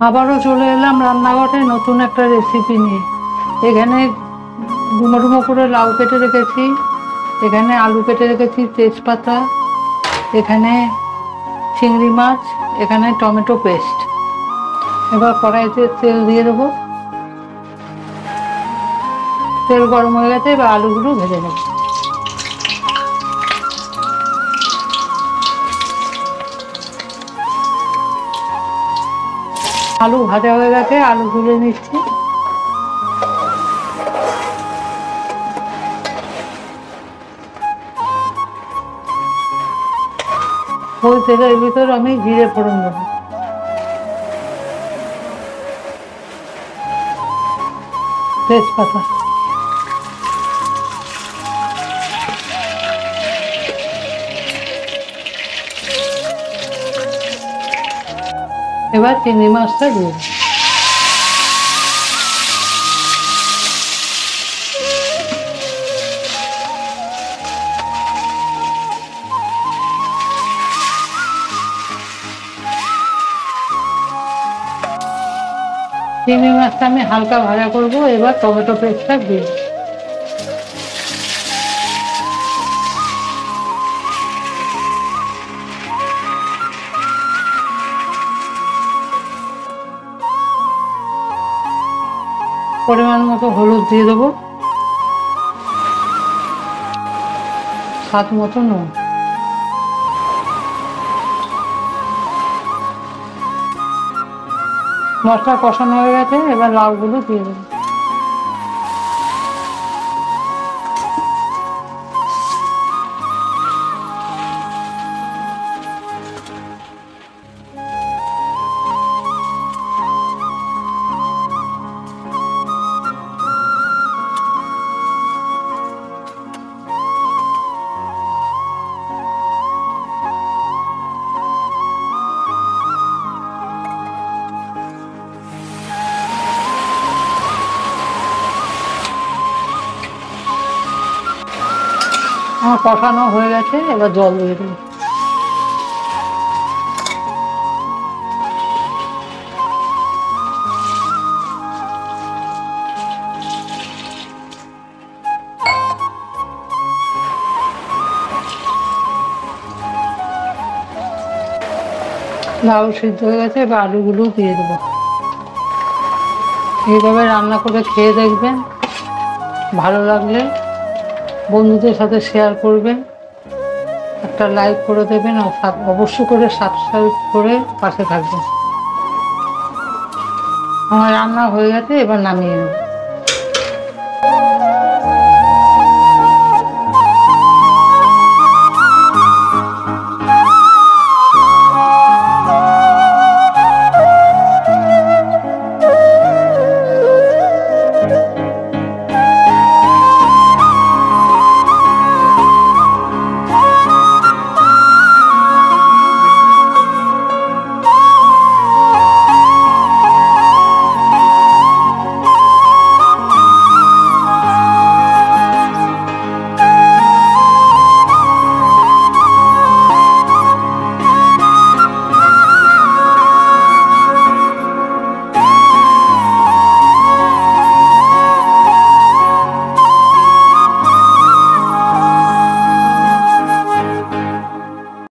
আবারও চলে এলাম রান্নাঘরে নতুন একটা রেসিপি নিয়ে। এখানে ডুমো ডুমো করে লাউ কেটে রেখেছি, এখানে আলু কেটে রেখেছি, তেজপাতা, এখানে চিংড়ি মাছ, এখানে টমেটো পেস্ট। এবার কড়াইতে তেল দিয়ে দেবো। তেল গরম হয়ে গেছে, এবার আলুগুলো ভেজে নেব। আলু ভাজা হয়ে গেছে, আলু তুলে নিচ্ছি। ওই তেলের ভিতর আমি জিরে ফোড়ন দেবো, তেজপাতা, এবার চিংড়ি মাছটা দিয়ে দেবো। চিংড়ি মাছটা আমি হালকা ভাজা করব। এবার টমেটো পেস্টটা দিয়ে পরিমাণ মতো হলুদ দিয়ে দেবো, স্বাদ মতো নুন। মশলা কষানো হয়ে গেছে, এবার লাউগুলো দিয়ে দেবো। আমার কষানো হয়ে গেছে, এবার জল দিয়ে দেবো। লাউ সিদ্ধ হয়ে গেছে, এবার আলুগুলো দিয়ে দেবো। এইভাবে রান্না করে খেয়ে দেখবেন, ভালো লাগলে বন্ধুদের সাথে শেয়ার করবেন, একটা লাইক করে দেবেন, আর অবশ্যই করে সাবস্ক্রাইব করে পাশে থাকবেন। আমার রান্না হয়ে গেছে, এবার নামিয়ে নেব।